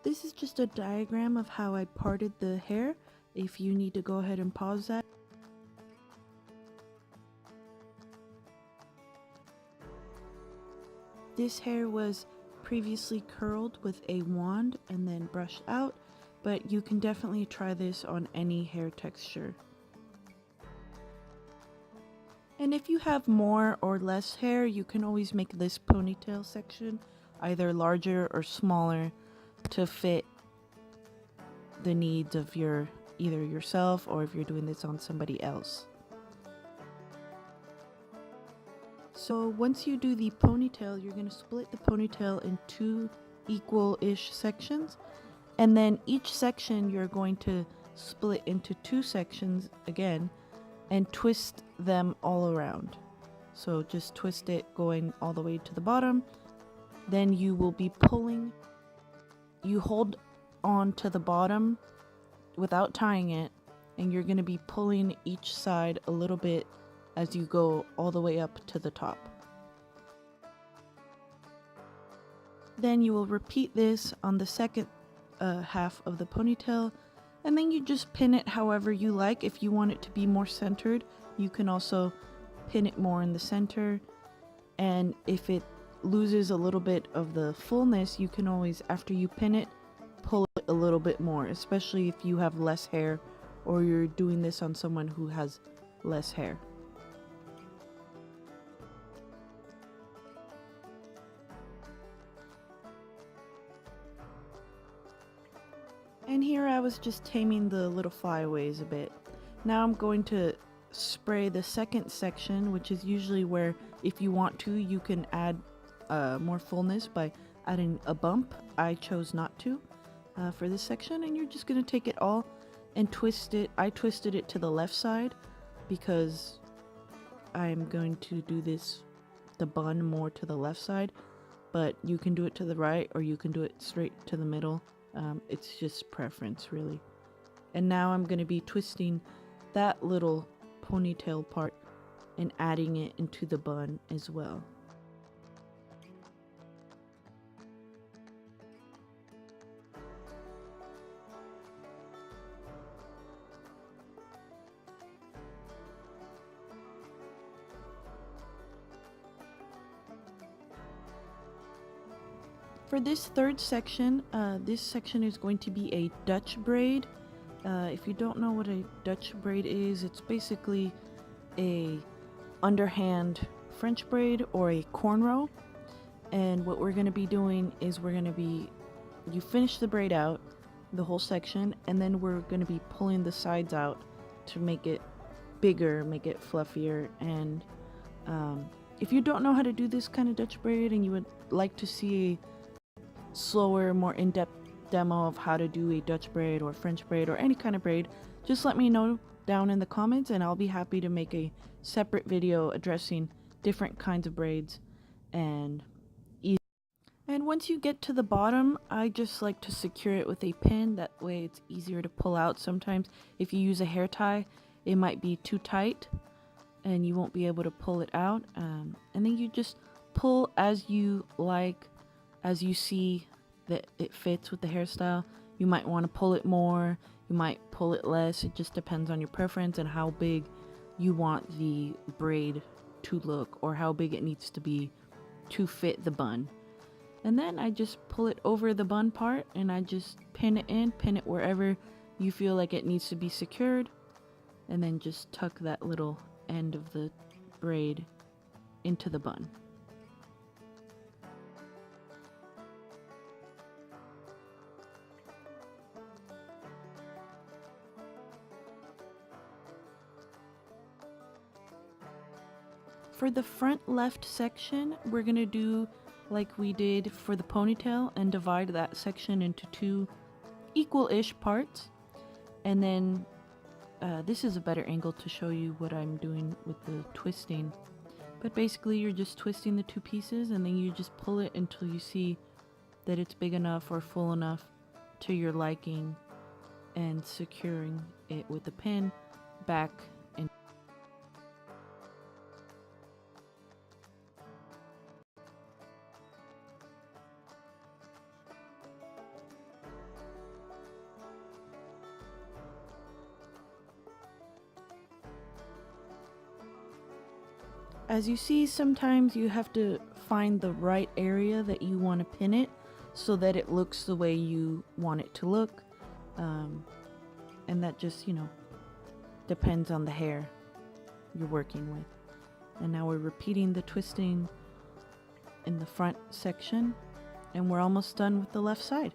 this is just a diagram of how I parted the hair. If you need to go ahead and pause that. This hair was previously curled with a wand and then brushed out, but you can definitely try this on any hair texture. And if you have more or less hair, you can always make this ponytail section either larger or smaller to fit the needs of either yourself or if you're doing this on somebody else. So once you do the ponytail, you're going to split the ponytail in 2 equal-ish sections, and then each section you're going to split into 2 sections again and twist them all around. So just twist it going all the way to the bottom. Then you will be pulling, you hold on to the bottom without tying it, and you're going to be pulling each side a little bit as you go all the way up to the top. Then you will repeat this on the second half of the ponytail, and then you just pin it however you like. If you want it to be more centered, you can also pin it more in the center, and if it loses a little bit of the fullness, you can always, after you pin it, pull it a little bit more, especially if you have less hair or you're doing this on someone who has less hair. And here I was just taming the little flyaways a bit. Now I'm going to spray the second section, which is usually where, if you want to, you can add more fullness by adding a bump. I chose not to for this section, and you're just going to take it all and twist it. I twisted it to the left side because I'm going to do the bun more to the left side, but you can do it to the right or you can do it straight to the middle. It's just preference, really. And now I'm going to be twisting that little ponytail part and adding it into the bun as well. For this third section, this section is going to be a Dutch braid. If you don't know what a Dutch braid is, it's basically a underhand French braid or a cornrow. And what we're going to be doing is you finish the braid out, the whole section, and then we're going to be pulling the sides out to make it bigger, make it fluffier. And if you don't know how to do this kind of Dutch braid and you would like to see a slower, more in-depth demo of how to do a Dutch braid or French braid or any kind of braid, just let me know down in the comments and I'll be happy to make a separate video addressing different kinds of braids. And once you get to the bottom, I just like to secure it with a pin. That way it's easier to pull out. Sometimes if you use a hair tie, it might be too tight and you won't be able to pull it out. And then you just pull as you like, as you see that it fits with the hairstyle. You might want to pull it more, you might pull it less. It just depends on your preference and how big you want the braid to look or how big it needs to be to fit the bun. And then I just pull it over the bun part and I just pin it wherever you feel like it needs to be secured, and then just tuck that little end of the braid into the bun. For the front left section, we're going to do like we did for the ponytail and divide that section into 2 equal-ish parts. And then this is a better angle to show you what I'm doing with the twisting. But basically you're just twisting the 2 pieces and then you just pull it until you see that it's big enough or full enough to your liking, and securing it with the pin back. As you see, sometimes you have to find the right area that you want to pin it so that it looks the way you want it to look. And that just, depends on the hair you're working with. And now we're repeating the twisting in the front section, and we're almost done with the left side.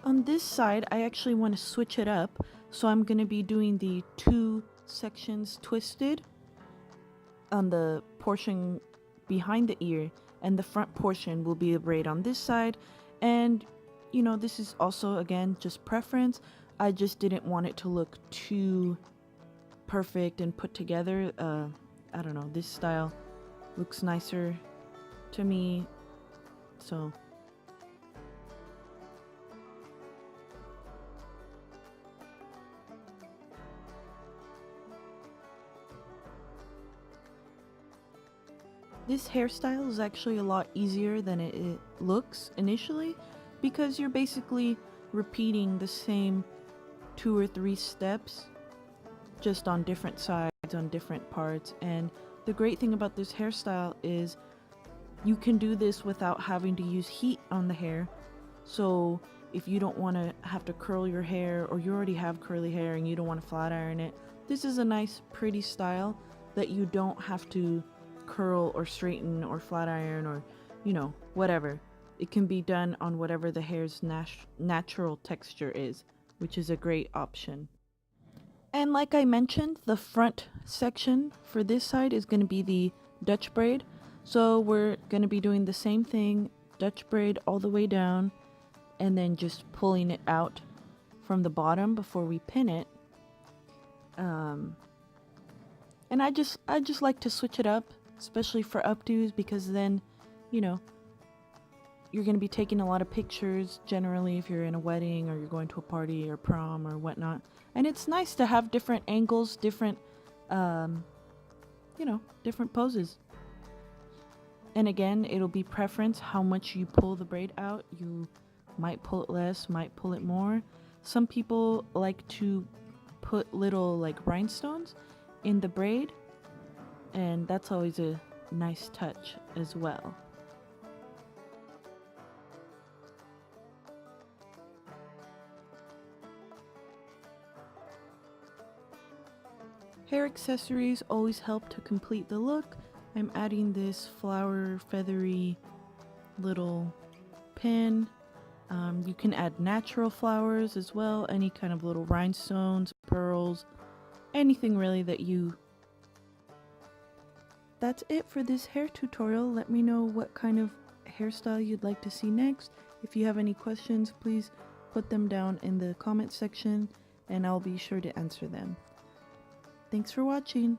On this side, I actually want to switch it up, so I'm going to be doing the 2 sections twisted on the portion behind the ear, and the front portion will be a braid on this side. And this is also, again, just preference. I just didn't want it to look too perfect and put together. I don't know, this style looks nicer to me, so this hairstyle is actually a lot easier than it looks initially, because you're basically repeating the same 2 or 3 steps just on different sides, on different parts. And the great thing about this hairstyle is you can do this without having to use heat on the hair. So if you don't want to have to curl your hair, or you already have curly hair and you don't want to flat iron it, this is a nice pretty style that you don't have to curl or straighten or flat iron, or whatever. It can be done on whatever the hair's natural texture is, which is a great option. And like I mentioned, the front section for this side is going to be the Dutch braid. So we're going to be doing the same thing, Dutch braid all the way down, and then just pulling it out from the bottom before we pin it. And I just like to switch it up, especially for updos, because then, you're going to be taking a lot of pictures generally if you're in a wedding or you're going to a party or prom or whatnot. And it's nice to have different angles, different poses. And again, it'll be preference how much you pull the braid out. You might pull it less, might pull it more. Some people like to put little rhinestones in the braid, and that's always a nice touch as well. Hair accessories always help to complete the look. I'm adding this flower feathery little pin. You can add natural flowers as well, any kind of little rhinestones, pearls, anything really that you... That's it for this hair tutorial. Let me know what kind of hairstyle you'd like to see next. If you have any questions, please put them down in the comment section and I'll be sure to answer them. Thanks for watching.